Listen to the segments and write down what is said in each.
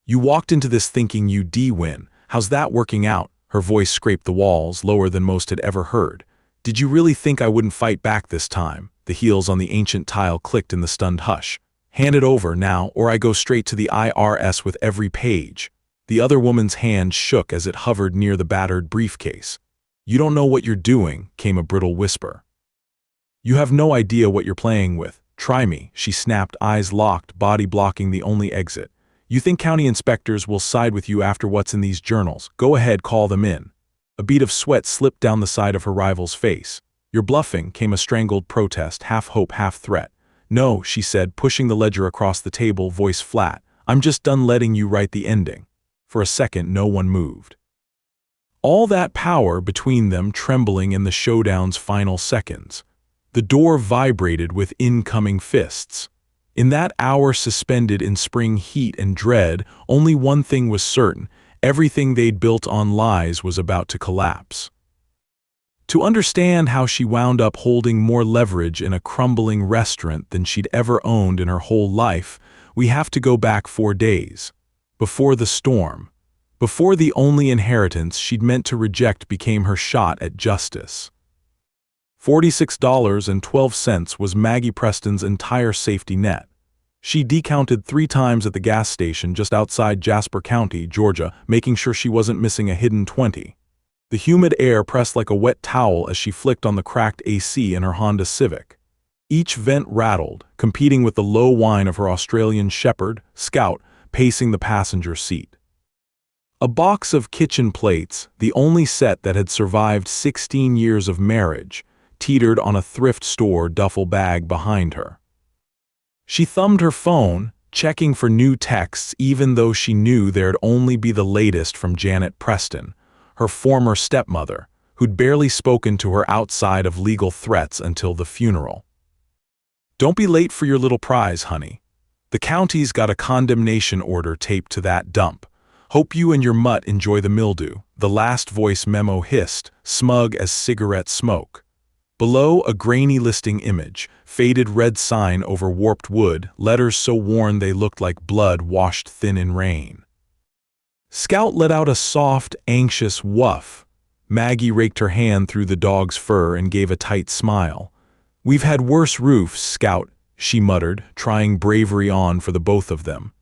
You walked into this thinking you'd win. How's that working out? Her voice scraped the walls, lower than most had ever heard. Did you really think I wouldn't fight back this time? The heels on the ancient tile clicked in the stunned hush. Hand it over now, or I go straight to the IRS with every page. The other woman's hand shook as it hovered near the battered briefcase. You don't know what you're doing, came a brittle whisper. You have no idea what you're playing with. Try me, she snapped, eyes locked, body blocking the only exit. You think county inspectors will side with you after what's in these journals? Go ahead, call them in. A bead of sweat slipped down the side of her rival's face. You're bluffing, came a strangled protest, half hope, half threat. No, she said, pushing the ledger across the table, voice flat. I'm just done letting you write the ending. For a second, no one moved. All that power between them trembling in the showdown's final seconds. The door vibrated with incoming fists. In that hour suspended in spring heat and dread, only one thing was certain. Everything they'd built on lies was about to collapse. To understand how she wound up holding more leverage in a crumbling restaurant than she'd ever owned in her whole life, we have to go back 4 days. Before the storm. Before the only inheritance she'd meant to reject became her shot at justice. $46.12 was Maggie Preston's entire safety net. She decounted 3 times at the gas station just outside Jasper County, Georgia, making sure she wasn't missing a hidden 20. The humid air pressed like a wet towel as she flicked on the cracked AC in her Honda Civic. Each vent rattled, competing with the low whine of her Australian Shepherd, Scout, pacing the passenger seat. A box of kitchen plates, the only set that had survived 16 years of marriage, teetered on a thrift store duffel bag behind her. She thumbed her phone, checking for new texts even though she knew there'd only be the latest from Janet Preston, her former stepmother, who'd barely spoken to her outside of legal threats until the funeral. Don't be late for your little prize, honey. The county's got a condemnation order taped to that dump. Hope you and your mutt enjoy the mildew, the last voice memo hissed, smug as cigarette smoke. Below, a grainy listing image, faded red sign over warped wood, letters so worn they looked like blood washed thin in rain. Scout let out a soft, anxious woof. Maggie raked her hand through the dog's fur and gave a tight smile. We've had worse roofs, Scout, she muttered, trying bravery on for the both of them.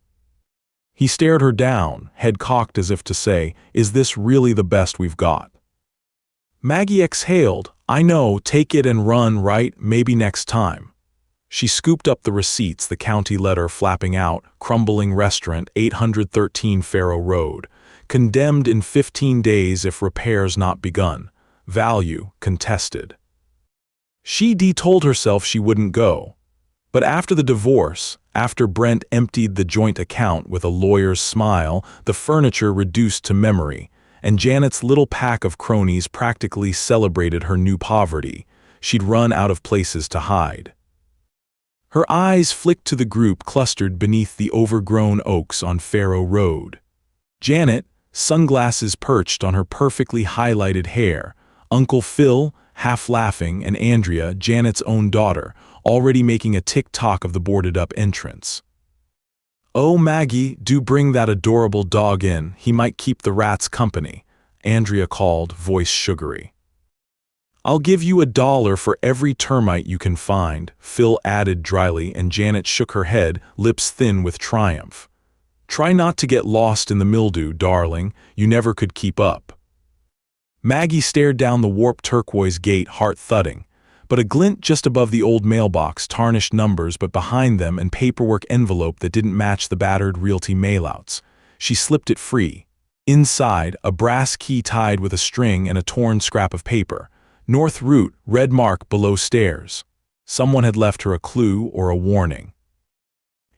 He stared her down, head cocked as if to say, is this really the best we've got? Maggie exhaled. I know, take it and run, right? Maybe next time. She scooped up the receipts, the county letter flapping out, crumbling restaurant, 813 Faro Road. Condemned in 15 days if repairs not begun. Value contested. She told herself she wouldn't go. But after the divorce, after Brent emptied the joint account with a lawyer's smile, the furniture reduced to memory, and Janet's little pack of cronies practically celebrated her new poverty. She'd run out of places to hide. Her eyes flicked to the group clustered beneath the overgrown oaks on Faro Road. Janet, sunglasses perched on her perfectly highlighted hair, Uncle Phil, half laughing, and Andrea, Janet's own daughter, already making a tick-tock of the boarded-up entrance. Oh, Maggie, do bring that adorable dog in, he might keep the rats company, Andrea called, voice sugary. I'll give you $1 for every termite you can find, Phil added dryly, and Janet shook her head, lips thin with triumph. Try not to get lost in the mildew, darling, you never could keep up. Maggie stared down the warped turquoise gate, heart thudding, but a glint just above the old mailbox, tarnished numbers but behind them, and paperwork envelope that didn't match the battered realty mailouts. She slipped it free. Inside, a brass key tied with a string and a torn scrap of paper. North Route, red mark below stairs. Someone had left her a clue or a warning.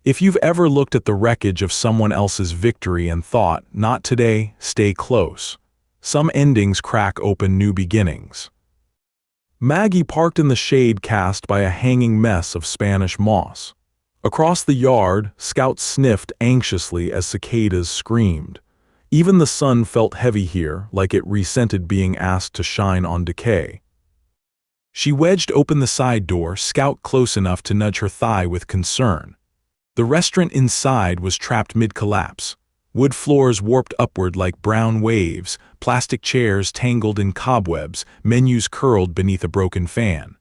If you've ever looked at the wreckage of someone else's victory and thought, not today, stay close. Some endings crack open new beginnings. Maggie parked in the shade cast by a hanging mess of Spanish moss. Across the yard, Scout sniffed anxiously as cicadas screamed. Even the sun felt heavy here, like it resented being asked to shine on decay. She wedged open the side door, Scout close enough to nudge her thigh with concern. The restaurant inside was trapped mid-collapse. Wood floors warped upward like brown waves, plastic chairs tangled in cobwebs, menus curled beneath a broken fan.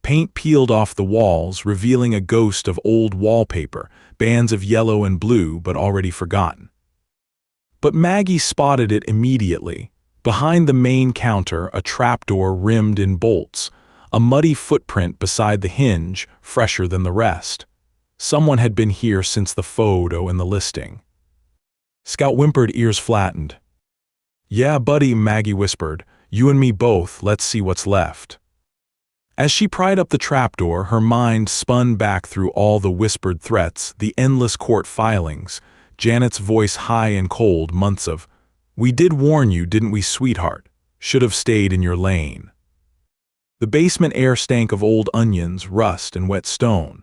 Paint peeled off the walls, revealing a ghost of old wallpaper, bands of yellow and blue but already forgotten. But Maggie spotted it immediately. Behind the main counter, a trapdoor rimmed in bolts, a muddy footprint beside the hinge, fresher than the rest. Someone had been here since the photo and the listing. Scout whimpered, ears flattened. "Yeah, buddy," Maggie whispered. "You and me both, let's see what's left." As she pried up the trapdoor, her mind spun back through all the whispered threats, the endless court filings, Janet's voice high and cold, months of, "We did warn you, didn't we, sweetheart? Should have stayed in your lane." The basement air stank of old onions, rust, and wet stone.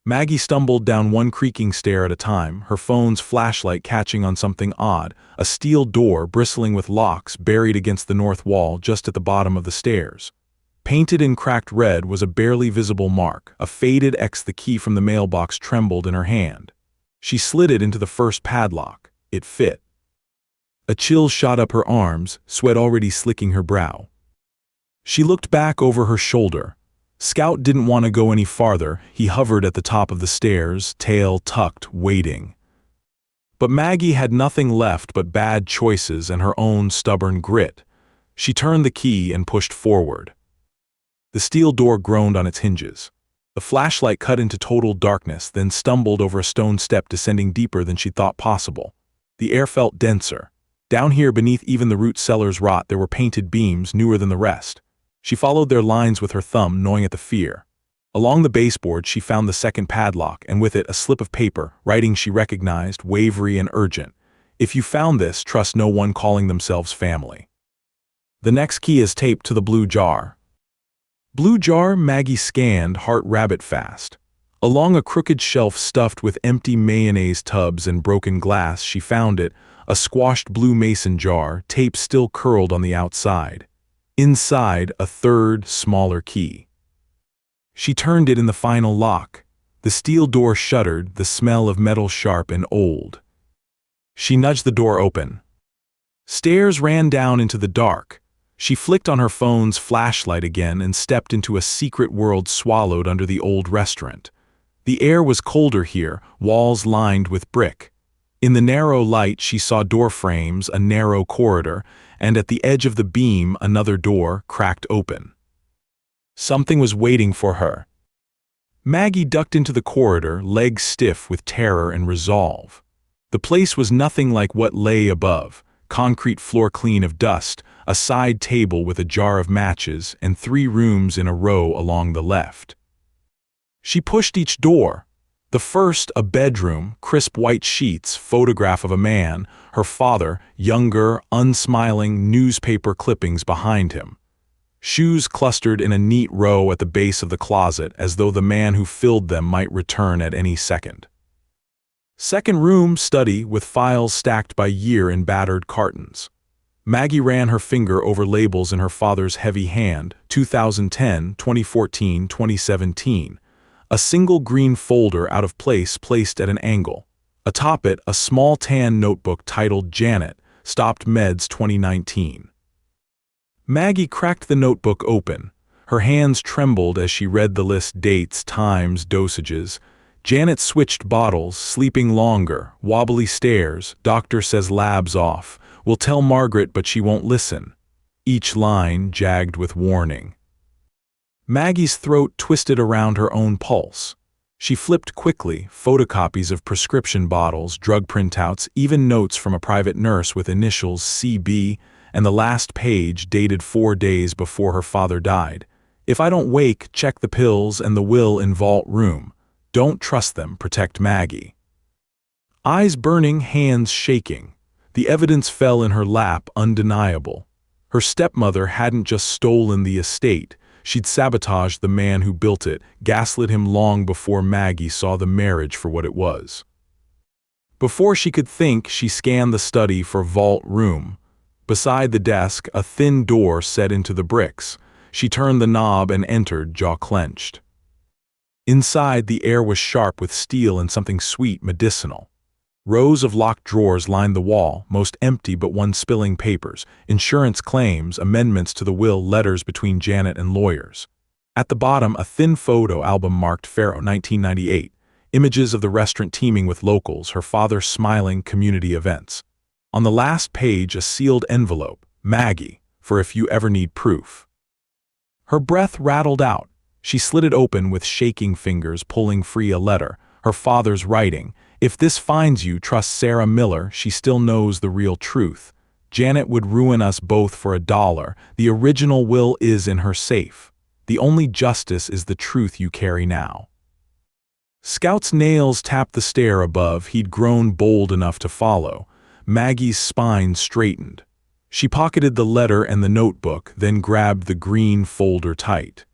Maggie stumbled down one creaking stair at a time, her phone's flashlight catching on something odd, a steel door bristling with locks buried against the north wall just at the bottom of the stairs. Painted in cracked red was a barely visible mark, a faded X. The key from the mailbox trembled in her hand. She slid it into the first padlock. It fit. A chill shot up her arms, sweat already slicking her brow. She looked back over her shoulder. Scout didn't want to go any farther. He hovered at the top of the stairs, tail tucked, waiting. But Maggie had nothing left but bad choices and her own stubborn grit. She turned the key and pushed forward. The steel door groaned on its hinges. The flashlight cut into total darkness, then stumbled over a stone step descending deeper than she thought possible. The air felt denser. Down here, beneath even the root cellar's rot, there were painted beams newer than the rest. She followed their lines with her thumb, gnawing at the fear. Along the baseboard, she found the second padlock, and with it a slip of paper, writing she recognized, wavery and urgent. "If you found this, trust no one calling themselves family." The next key is taped to the blue jar. Blue jar, Maggie scanned, heart rabbit fast. Along a crooked shelf stuffed with empty mayonnaise tubs and broken glass, she found it, a squashed blue mason jar, tape still curled on the outside. Inside, a third, smaller key. She turned it in the final lock. The steel door shuddered, the smell of metal sharp and old. She nudged the door open. Stairs ran down into the dark. She flicked on her phone's flashlight again and stepped into a secret world swallowed under the old restaurant. The air was colder here, walls lined with brick. In the narrow light she saw door frames, a narrow corridor, and at the edge of the beam another door, cracked open. Something was waiting for her. Maggie ducked into the corridor, legs stiff with terror and resolve. The place was nothing like what lay above. Concrete floor clean of dust, a side table with a jar of matches, and 3 rooms in a row along the left. She pushed each door. The first, a bedroom, crisp white sheets, photograph of a man, her father, younger, unsmiling, newspaper clippings behind him. Shoes clustered in a neat row at the base of the closet, as though the man who filled them might return at any second. Second room, study, with files stacked by year in battered cartons. Maggie ran her finger over labels in her father's heavy hand, 2010, 2014, 2017. A single green folder out of place placed at an angle. Atop it, a small tan notebook titled Janet, Stopped Meds 2019. Maggie cracked the notebook open. Her hands trembled as she read the list: dates, times, dosages. Janet switched bottles, sleeping longer, wobbly stairs, doctor says labs off, will tell Margaret but she won't listen. Each line jagged with warning. Maggie's throat twisted around her own pulse. She flipped quickly, photocopies of prescription bottles, drug printouts, even notes from a private nurse with initials CB, and the last page dated 4 days before her father died. If I don't wake, check the pills and the will in vault room. Don't trust them, protect Maggie. Eyes burning, hands shaking. The evidence fell in her lap, undeniable. Her stepmother hadn't just stolen the estate, she'd sabotaged the man who built it, gaslit him long before Maggie saw the marriage for what it was. Before she could think, she scanned the study for vault room. Beside the desk, a thin door set into the bricks. She turned the knob and entered, jaw clenched. Inside, the air was sharp with steel and something sweet, medicinal. Rows of locked drawers lined the wall, most empty but one spilling papers, insurance claims, amendments to the will, letters between Janet and lawyers. At the bottom, a thin photo album marked Faro 1998, images of the restaurant teeming with locals, her father smiling, community events. On the last page, a sealed envelope, Maggie, for if you ever need proof. Her breath rattled out. She slid it open with shaking fingers, pulling free a letter, her father's writing. If this finds you, trust Sarah Miller, she still knows the real truth. Janet would ruin us both for $1. The original will is in her safe. The only justice is the truth you carry now. Scout's nails tapped the stair above. He'd grown bold enough to follow. Maggie's spine straightened. She pocketed the letter and the notebook, then grabbed the green folder tight.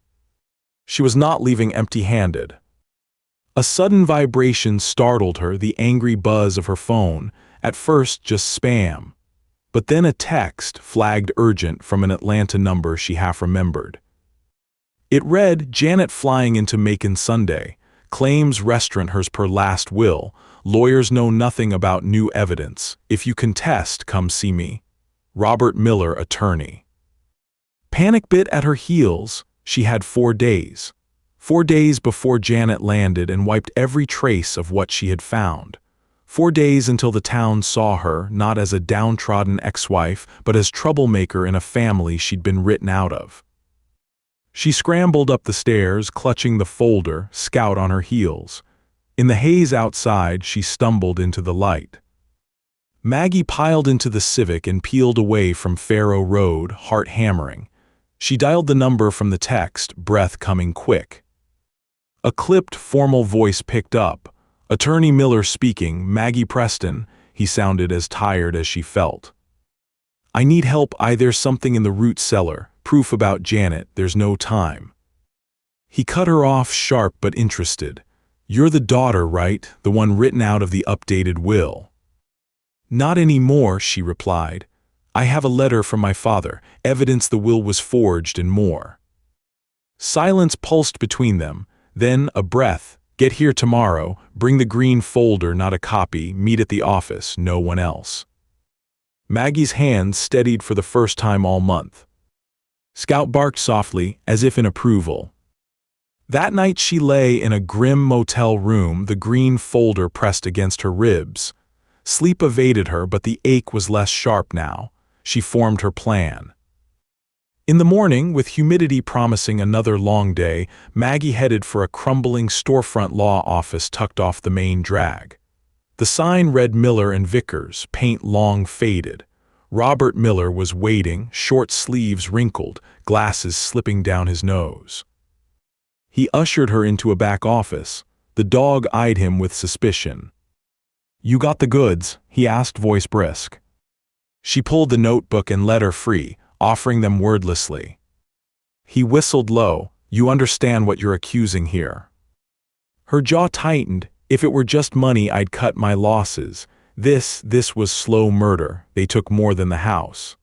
She was not leaving empty-handed. A sudden vibration startled her, the angry buzz of her phone, at first just spam. But then a text, flagged urgent, from an Atlanta number she half remembered. It read, Janet flying into Macon Sunday. Claims restaurant hers per last will. Lawyers know nothing about new evidence. If you contest, come see me. Robert Miller, attorney. Panic bit at her heels. She had 4 days. 4 days before Janet landed and wiped every trace of what she had found. 4 days until the town saw her, not as a downtrodden ex-wife, but as troublemaker in a family she'd been written out of. She scrambled up the stairs, clutching the folder, Scout on her heels. In the haze outside, she stumbled into the light. Maggie piled into the Civic and peeled away from Faro Road, heart hammering. She dialed the number from the text, breath coming quick. A clipped, formal voice picked up. Attorney Miller speaking, Maggie Preston. He sounded as tired as she felt. I need help. There's something in the root cellar. Proof about Janet. There's no time. He cut her off, sharp but interested. You're the daughter, right? The one written out of the updated will. Not anymore, she replied. I have a letter from my father, evidence the will was forged and more. Silence pulsed between them. Then a breath. Get here tomorrow. Bring the green folder, not a copy. Meet at the office, no one else. Maggie's hands steadied for the first time all month. Scout barked softly, as if in approval. That night she lay in a grim motel room, the green folder pressed against her ribs. Sleep evaded her, but the ache was less sharp now. She formed her plan. In the morning, with humidity promising another long day, Maggie headed for a crumbling storefront law office tucked off the main drag. The sign read Miller and Vickers, paint long faded. Robert Miller was waiting, short sleeves wrinkled, glasses slipping down his nose. He ushered her into a back office. The dog eyed him with suspicion. You got the goods? He asked, voice brisk. She pulled the notebook and letter free, offering them wordlessly. He whistled low. You understand what you're accusing here. Her jaw tightened. If it were just money, I'd cut my losses. This was slow murder. They took more than the house.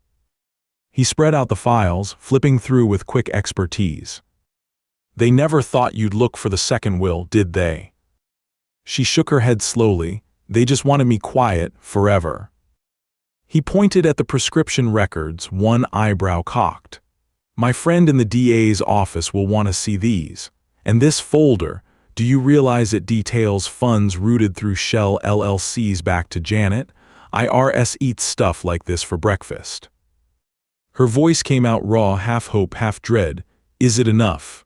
He spread out the files, flipping through with quick expertise. They never thought you'd look for the second will, did they? She shook her head slowly. They just wanted me quiet, forever. He pointed at the prescription records, one eyebrow cocked. My friend in the DA's office will want to see these. And this folder, do you realize it details funds routed through Shell LLCs back to Janet? IRS eats stuff like this for breakfast. Her voice came out raw, half hope, half dread. Is it enough?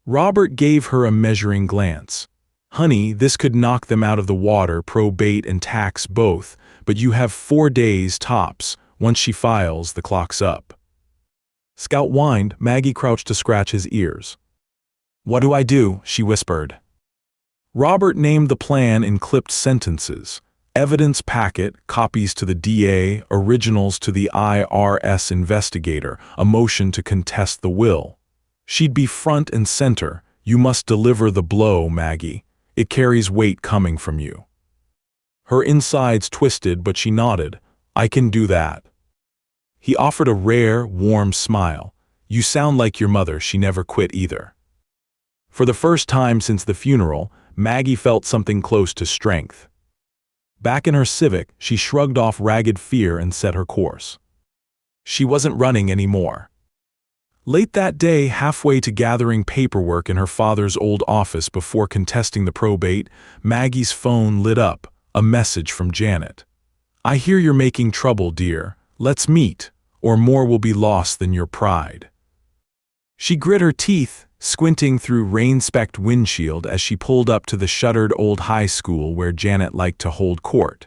Robert gave her a measuring glance. Honey, this could knock them out of the water, probate and tax both, but you have 4 days tops. Once she files, the clock's up. Scout whined. Maggie crouched to scratch his ears. What do I do? She whispered. Robert named the plan in clipped sentences. Evidence packet, copies to the DA, originals to the IRS investigator, a motion to contest the will. She'd be front and center. You must deliver the blow, Maggie. It carries weight coming from you. Her insides twisted, but she nodded. I can do that. He offered a rare, warm smile. You sound like your mother. She never quit either. For the first time since the funeral, Maggie felt something close to strength. Back in her Civic, she shrugged off ragged fear and set her course. She wasn't running anymore. Late that day, halfway to gathering paperwork in her father's old office before contesting the probate, Maggie's phone lit up, a message from Janet. "I hear you're making trouble, dear. Let's meet, or more will be lost than your pride." She grit her teeth, squinting through rain-specked windshield as she pulled up to the shuttered old high school where Janet liked to hold court.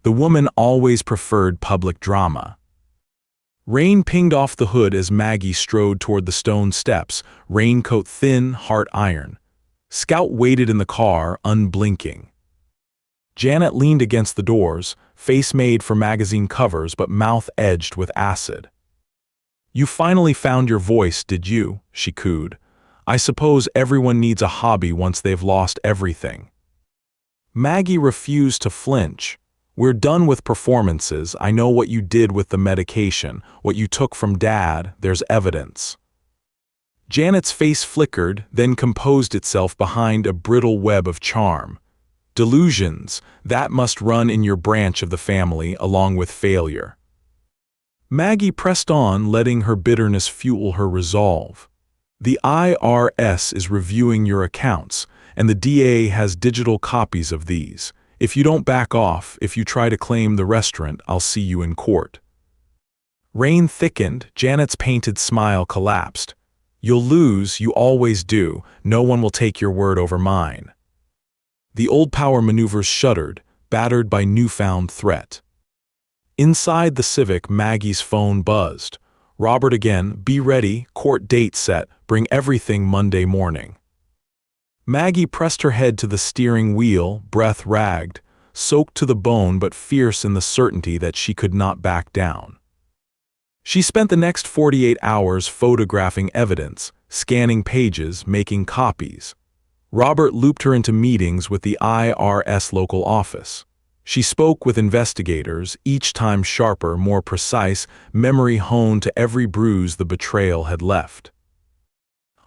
The woman always preferred public drama. Rain pinged off the hood as Maggie strode toward the stone steps, raincoat thin, heart iron. Scout waited in the car, unblinking. Janet leaned against the doors, face made for magazine covers but mouth edged with acid. "You finally found your voice, did you?" she cooed. "I suppose everyone needs a hobby once they've lost everything." Maggie refused to flinch. "We're done with performances. I know what you did with the medication, what you took from Dad. There's evidence." Janet's face flickered, then composed itself behind a brittle web of charm. "Delusions, that must run in your branch of the family, along with failure." Maggie pressed on, letting her bitterness fuel her resolve. "The IRS is reviewing your accounts, and the DA has digital copies of these. If you don't back off, if you try to claim the restaurant, I'll see you in court." Rain thickened, Janet's painted smile collapsed. "You'll lose, you always do. No one will take your word over mine." The old power maneuvers shuddered, battered by newfound threat. Inside the Civic, Maggie's phone buzzed. "Robert again, be ready, court date set, bring everything Monday morning." Maggie pressed her head to the steering wheel, breath ragged, soaked to the bone but fierce in the certainty that she could not back down. She spent the next 48 hours photographing evidence, scanning pages, making copies. Robert looped her into meetings with the IRS local office. She spoke with investigators, each time sharper, more precise, memory honed to every bruise the betrayal had left.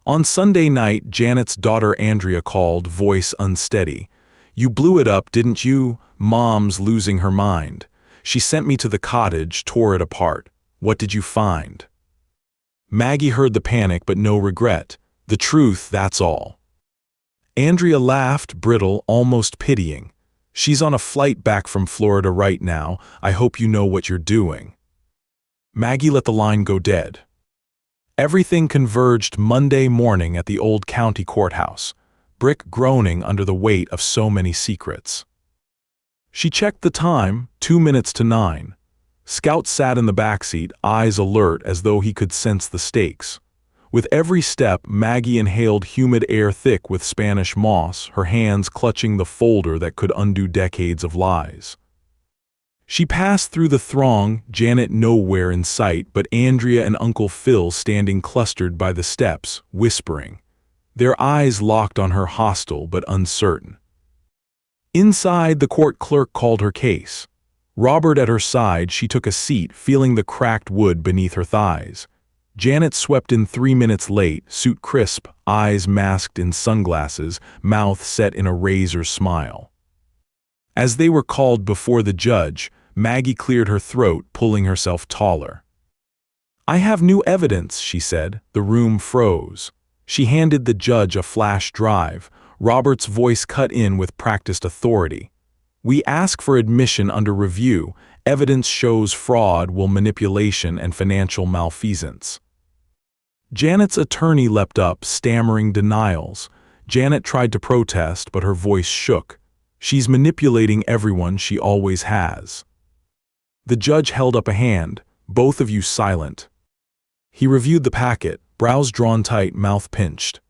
On Sunday night, Janet's daughter Andrea called, voice unsteady. "You blew it up, didn't you? Mom's losing her mind. She sent me to the cottage, tore it apart. What did you find?" Maggie heard the panic but no regret. "The truth, that's all." Andrea laughed, brittle, almost pitying. "She's on a flight back from Florida right now. I hope you know what you're doing." Maggie let the line go dead. Everything converged Monday morning at the old county courthouse, Brick groaning under the weight of so many secrets. She checked the time, 2 minutes to 9. Scout sat in the backseat, eyes alert as though he could sense the stakes. With every step, Maggie inhaled humid air thick with Spanish moss, her hands clutching the folder that could undo decades of lies. She passed through the throng, Janet nowhere in sight but Andrea and Uncle Phil standing clustered by the steps, whispering. Their eyes locked on her, hostile but uncertain. Inside, the court clerk called her case. Robert at her side, she took a seat, feeling the cracked wood beneath her thighs. Janet swept in 3 minutes late, suit crisp, eyes masked in sunglasses, mouth set in a razor smile. As they were called before the judge, Maggie cleared her throat, pulling herself taller. "I have new evidence," she said. The room froze. She handed the judge a flash drive. Robert's voice cut in with practiced authority. "We ask for admission under review. Evidence shows fraud, manipulation, and financial malfeasance." Janet's attorney leapt up, stammering denials. Janet tried to protest, but her voice shook. "She's manipulating everyone, she always has." The judge held up a hand. "Both of you silent." He reviewed the packet, brows drawn tight, mouth pinched.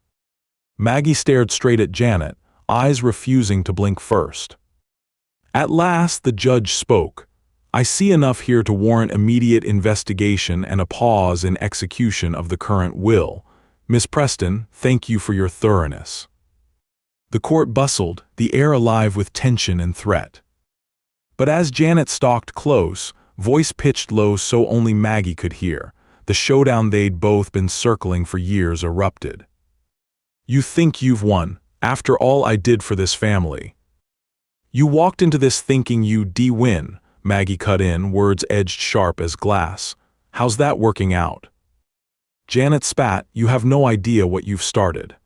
Maggie stared straight at Janet, eyes refusing to blink first. At last the judge spoke. "I see enough here to warrant immediate investigation and a pause in execution of the current will. Miss Preston, thank you for your thoroughness." The court bustled, the air alive with tension and threat. But as Janet stalked close, voice pitched low so only Maggie could hear, the showdown they'd both been circling for years erupted. "You think you've won, after all I did for this family. You walked into this thinking you'd win, Maggie cut in, words edged sharp as glass. How's that working out? Janet spat, you have no idea what you've started.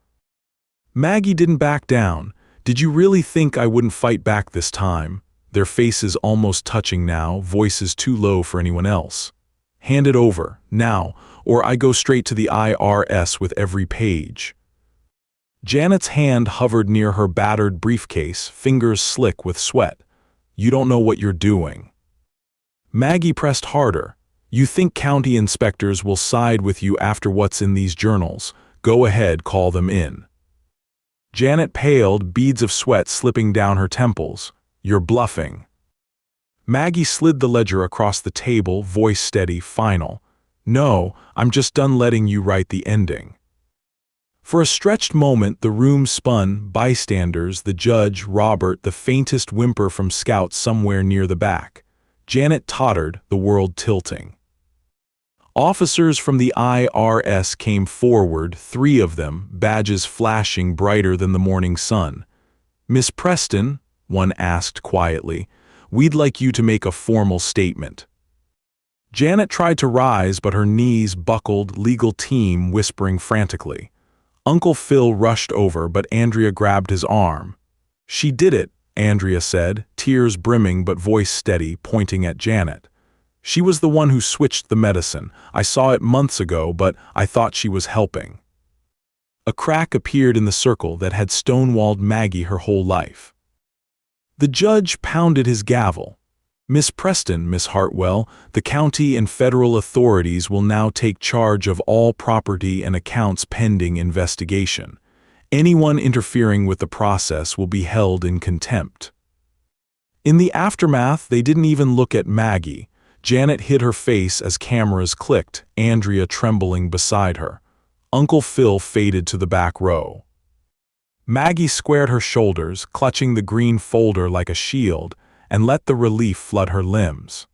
Maggie didn't back down. Did you really think I wouldn't fight back this time? Their faces almost touching now, voices too low for anyone else. Hand it over, now, or I go straight to the IRS with every page. Janet's hand hovered near her battered briefcase, fingers slick with sweat. You don't know what you're doing. Maggie pressed harder. You think county inspectors will side with you after what's in these journals? Go ahead, call them in. Janet paled, beads of sweat slipping down her temples. You're bluffing. Maggie slid the ledger across the table, voice steady, final. No, I'm just done letting you write the ending. For a stretched moment the room spun, bystanders, the judge, Robert, the faintest whimper from Scout somewhere near the back. Janet tottered, the world tilting. Officers from the IRS came forward, 3 of them, badges flashing brighter than the morning sun. Miss Preston, one asked quietly, we'd like you to make a formal statement. Janet tried to rise, but her knees buckled, legal team whispering frantically. Uncle Phil rushed over, but Andrea grabbed his arm. She did it, Andrea said, tears brimming but voice steady, pointing at Janet. She was the one who switched the medicine. I saw it months ago, but I thought she was helping. A crack appeared in the circle that had stonewalled Maggie her whole life. The judge pounded his gavel. Miss Preston, Miss Hartwell, the county and federal authorities will now take charge of all property and accounts pending investigation. Anyone interfering with the process will be held in contempt. In the aftermath, they didn't even look at Maggie. Janet hid her face as cameras clicked, Andrea trembling beside her. Uncle Phil faded to the back row. Maggie squared her shoulders, clutching the green folder like a shield, and let the relief flood her limbs.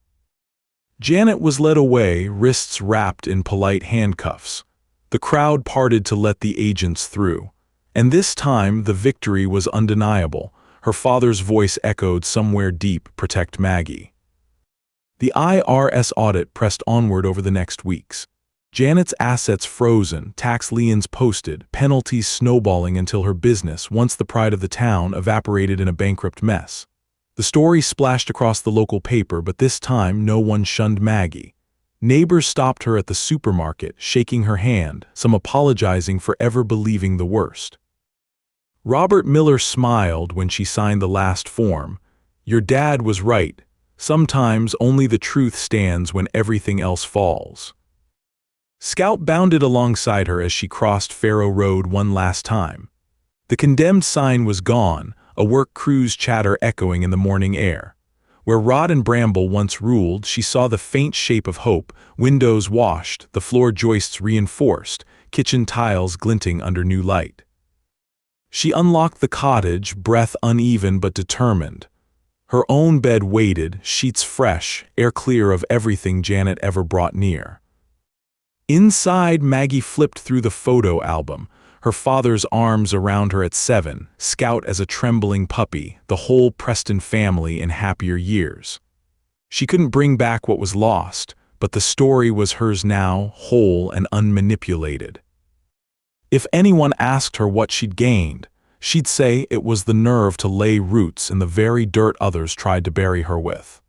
Janet was led away, wrists wrapped in polite handcuffs. The crowd parted to let the agents through. And this time the victory was undeniable. Her father's voice echoed somewhere deep, protect Maggie. The IRS audit pressed onward over the next weeks. Janet's assets frozen, tax liens posted, penalties snowballing until her business, once the pride of the town, evaporated in a bankrupt mess. The story splashed across the local paper, but this time no one shunned Maggie. Neighbors stopped her at the supermarket, shaking her hand, some apologizing for ever believing the worst. Robert Miller smiled when she signed the last form. Your dad was right. Sometimes only the truth stands when everything else falls. Scout bounded alongside her as she crossed Faro Road one last time. The condemned sign was gone, a work crew's chatter echoing in the morning air. Where Rod and Bramble once ruled, she saw the faint shape of hope, windows washed, the floor joists reinforced, kitchen tiles glinting under new light. She unlocked the cottage, breath uneven but determined. Her own bed waited, sheets fresh, air clear of everything Janet ever brought near. Inside, Maggie flipped through the photo album, her father's arms around her at 7, Scout as a trembling puppy, the whole Preston family in happier years. She couldn't bring back what was lost, but the story was hers now, whole and unmanipulated. If anyone asked her what she'd gained, she'd say it was the nerve to lay roots in the very dirt others tried to bury her with.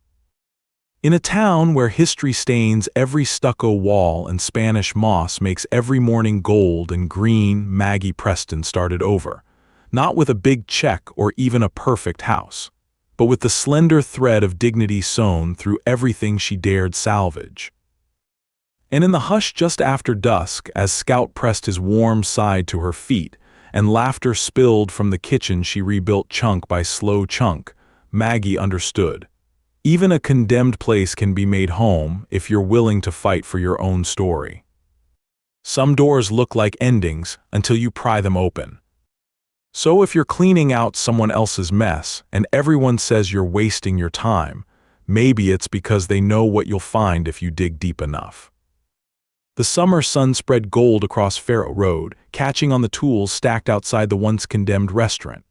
In a town where history stains every stucco wall and Spanish moss makes every morning gold and green, Maggie Preston started over, not with a big check or even a perfect house, but with the slender thread of dignity sewn through everything she dared salvage. And in the hush just after dusk, as Scout pressed his warm side to her feet, and laughter spilled from the kitchen she rebuilt chunk by slow chunk, Maggie understood. Even a condemned place can be made home if you're willing to fight for your own story. Some doors look like endings until you pry them open. So if you're cleaning out someone else's mess and everyone says you're wasting your time, maybe it's because they know what you'll find if you dig deep enough. The summer sun spread gold across Faro Road, catching on the tools stacked outside the once condemned restaurant.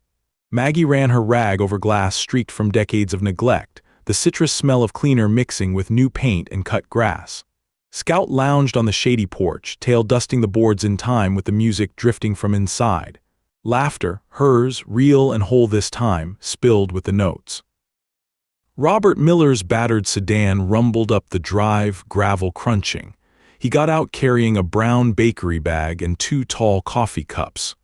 Maggie ran her rag over glass streaked from decades of neglect, the citrus smell of cleaner mixing with new paint and cut grass. Scout lounged on the shady porch, tail dusting the boards in time with the music drifting from inside. Laughter, hers, real and whole this time, spilled with the notes. Robert Miller's battered sedan rumbled up the drive, gravel crunching. He got out carrying a brown bakery bag and 2 tall coffee cups.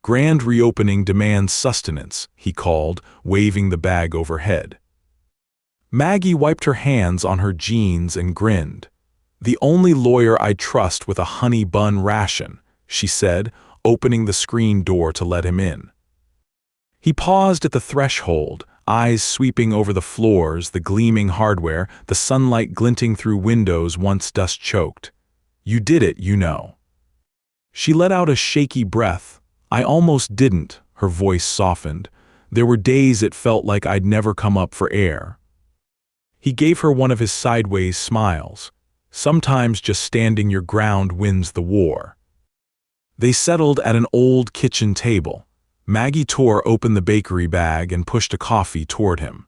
"Grand reopening demands sustenance," he called, waving the bag overhead. Maggie wiped her hands on her jeans and grinned. "The only lawyer I trust with a honey bun ration," she said, opening the screen door to let him in. He paused at the threshold, eyes sweeping over the floors, the gleaming hardware, the sunlight glinting through windows once dust-choked. "You did it, you know." She let out a shaky breath. "I almost didn't," her voice softened. "There were days it felt like I'd never come up for air." He gave her one of his sideways smiles. "Sometimes just standing your ground wins the war." They settled at an old kitchen table. Maggie tore open the bakery bag and pushed a coffee toward him.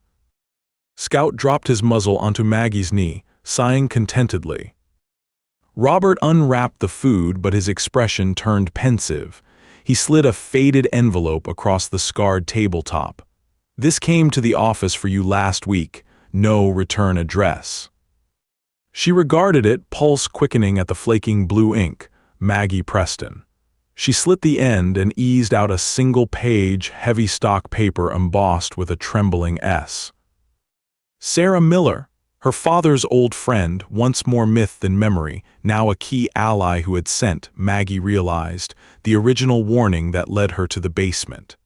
Scout dropped his muzzle onto Maggie's knee, sighing contentedly. Robert unwrapped the food, but his expression turned pensive. He slid a faded envelope across the scarred tabletop. "This came to the office for you last week. No return address." She regarded it, pulse quickening at the flaking blue ink. Maggie Preston. She slit the end and eased out a single-page, heavy stock paper embossed with a trembling S. Sarah Miller, her father's old friend, once more myth than memory, now a key ally who had sent, Maggie realized, the original warning that led her to the basement.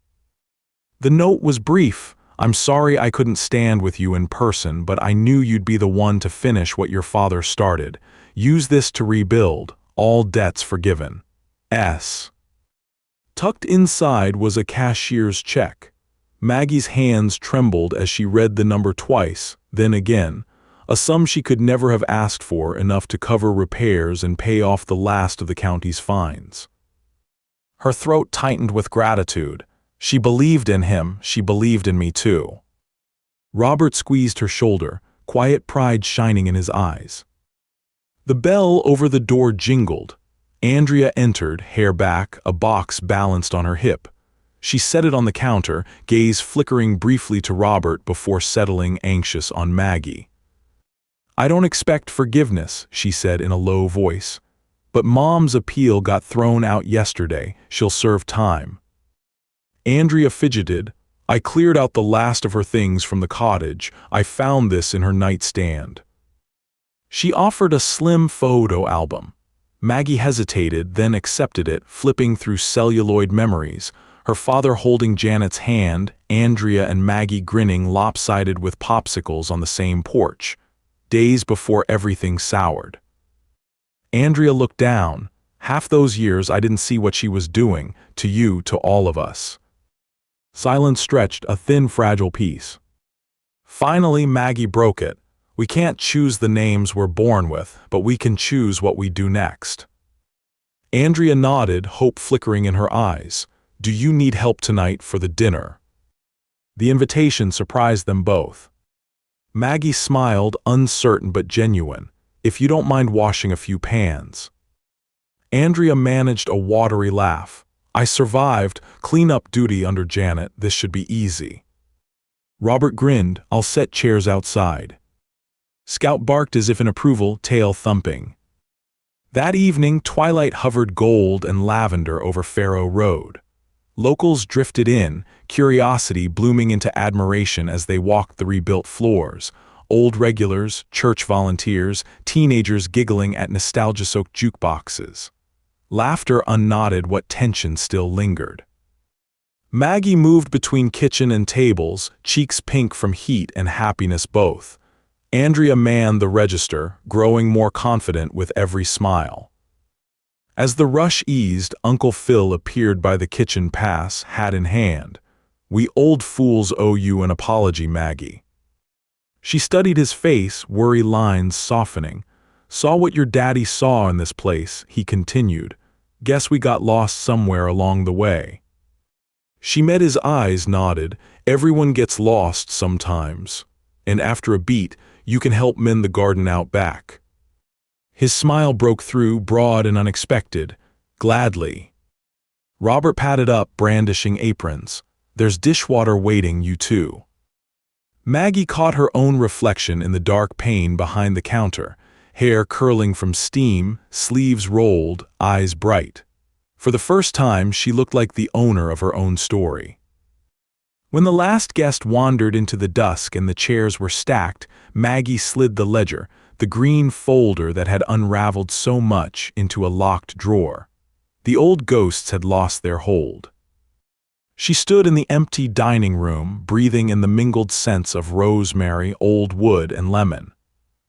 The note was brief. "I'm sorry I couldn't stand with you in person, but I knew you'd be the one to finish what your father started. Use this to rebuild. All debts forgiven. S." Tucked inside was a cashier's check. Maggie's hands trembled as she read the number twice, then again, a sum she could never have asked for, enough to cover repairs and pay off the last of the county's fines. Her throat tightened with gratitude. She believed in him, she believed in me too. Robert squeezed her shoulder, quiet pride shining in his eyes. The bell over the door jingled. Andrea entered, hair back, a box balanced on her hip. She set it on the counter, gaze flickering briefly to Robert before settling anxious on Maggie. "I don't expect forgiveness," she said in a low voice. "But Mom's appeal got thrown out yesterday. She'll serve time." Andrea fidgeted. "I cleared out the last of her things from the cottage. I found this in her nightstand." She offered a slim photo album. Maggie hesitated, then accepted it, flipping through celluloid memories, her father holding Janet's hand, Andrea and Maggie grinning lopsided with popsicles on the same porch, days before everything soured. Andrea looked down. "Half those years I didn't see what she was doing, to you, to all of us." Silence stretched, a thin, fragile piece. Finally, Maggie broke it. "We can't choose the names we're born with, but we can choose what we do next." Andrea nodded, hope flickering in her eyes. "Do you need help tonight for the dinner?" The invitation surprised them both. Maggie smiled, uncertain but genuine. "If you don't mind washing a few pans." Andrea managed a watery laugh. "I survived clean-up duty under Janet. This should be easy." Robert grinned. "I'll set chairs outside." Scout barked as if in approval, tail thumping. That evening, twilight hovered gold and lavender over Faro Road. Locals drifted in, curiosity blooming into admiration as they walked the rebuilt floors. Old regulars, church volunteers, teenagers giggling at nostalgia-soaked jukeboxes. Laughter unknotted what tension still lingered. Maggie moved between kitchen and tables, cheeks pink from heat and happiness both. Andrea manned the register, growing more confident with every smile. As the rush eased, Uncle Phil appeared by the kitchen pass, hat in hand. "We old fools owe you an apology, Maggie." She studied his face, worry lines softening. "Saw what your daddy saw in this place," he continued. "Guess we got lost somewhere along the way." She met his eyes, nodded. Everyone gets lost sometimes. And after a beat, you can help mend the garden out back. His smile broke through, broad and unexpected. Gladly. Robert patted up, brandishing aprons. There's dishwater waiting, you too. Maggie caught her own reflection in the dark pane behind the counter, hair curling from steam, sleeves rolled, eyes bright. For the first time, she looked like the owner of her own story. When the last guest wandered into the dusk and the chairs were stacked, Maggie slid the ledger, the green folder that had unraveled so much, into a locked drawer. The old ghosts had lost their hold. She stood in the empty dining room, breathing in the mingled scents of rosemary, old wood, and lemon.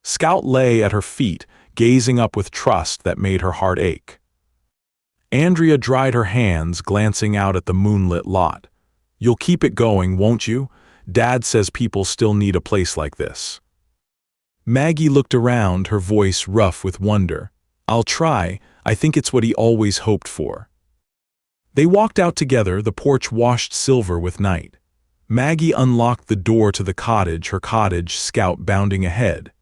Scout lay at her feet, gazing up with trust that made her heart ache. Andrea dried her hands, glancing out at the moonlit lot. You'll keep it going, won't you? Dad says people still need a place like this. Maggie looked around, her voice rough with wonder. I'll try. I think it's what he always hoped for. They walked out together, the porch washed silver with night. Maggie unlocked the door to the cottage, her cottage, Scout bounding ahead.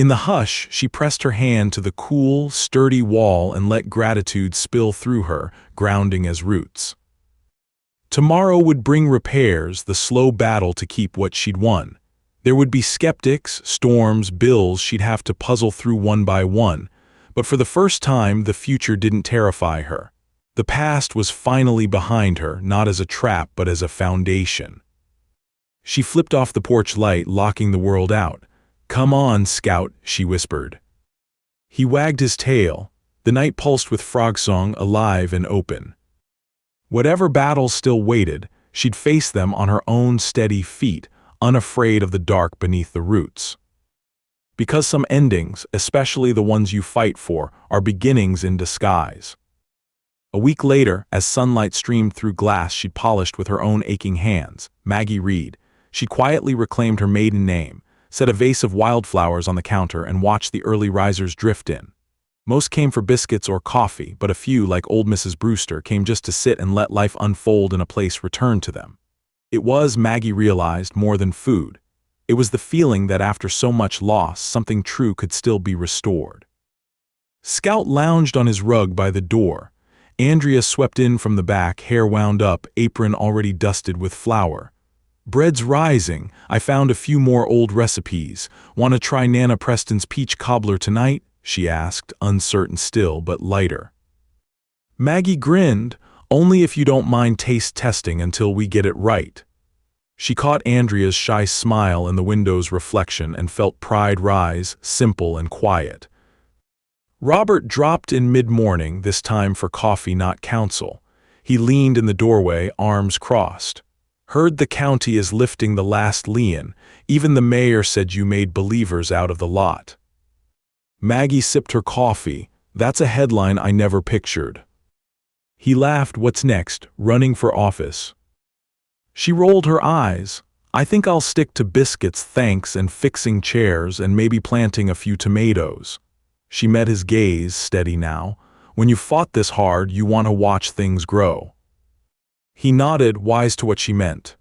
In the hush, she pressed her hand to the cool, sturdy wall and let gratitude spill through her, grounding as roots. Tomorrow would bring repairs, the slow battle to keep what she'd won. There would be skeptics, storms, bills she'd have to puzzle through one by one, but for the first time the future didn't terrify her. The past was finally behind her, not as a trap but as a foundation. She flipped off the porch light, locking the world out. Come on, Scout, she whispered. He wagged his tail. The night pulsed with frog song, alive and open. Whatever battles still waited, she'd face them on her own steady feet, unafraid of the dark beneath the roots. Because some endings, especially the ones you fight for, are beginnings in disguise. A week later, as sunlight streamed through glass she'd polished with her own aching hands, Maggie Reed, she quietly reclaimed her maiden name, set a vase of wildflowers on the counter, and watched the early risers drift in. Most came for biscuits or coffee, but a few, like old Mrs. Brewster, came just to sit and let life unfold in a place returned to them. It was, Maggie realized, more than food. It was the feeling that after so much loss, something true could still be restored. Scout lounged on his rug by the door. Andrea swept in from the back, hair wound up, apron already dusted with flour. Bread's rising. I found a few more old recipes. Want to try Nana Preston's peach cobbler tonight? She asked, uncertain still, but lighter. Maggie grinned. Only if you don't mind taste testing until we get it right. She caught Andrea's shy smile in the window's reflection and felt pride rise, simple and quiet. Robert dropped in mid-morning, this time for coffee, not counsel. He leaned in the doorway, arms crossed. Heard the county is lifting the last lien. Even the mayor said you made believers out of the lot. Maggie sipped her coffee. That's a headline I never pictured. He laughed. What's next? Running for office? She rolled her eyes. I think I'll stick to biscuits, thanks, and fixing chairs and maybe planting a few tomatoes. She met his gaze, steady now. When you fought this hard, you want to watch things grow. He nodded, wise to what she meant.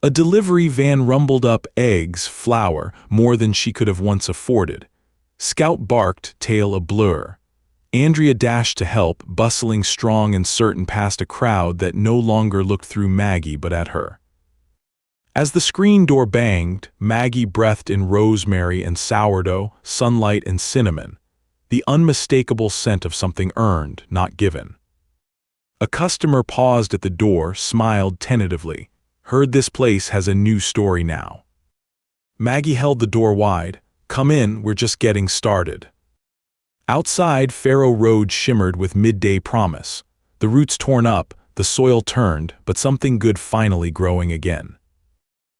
A delivery van rumbled up, eggs, flour, more than she could have once afforded. Scout barked, tail a blur. Andrea dashed to help, bustling strong and certain past a crowd that no longer looked through Maggie but at her. As the screen door banged, Maggie breathed in rosemary and sourdough, sunlight and cinnamon, the unmistakable scent of something earned, not given. A customer paused at the door, smiled tentatively. Heard this place has a new story now. Maggie held the door wide. Come in, we're just getting started. Outside, Faro Road shimmered with midday promise. The roots torn up, the soil turned, but something good finally growing again.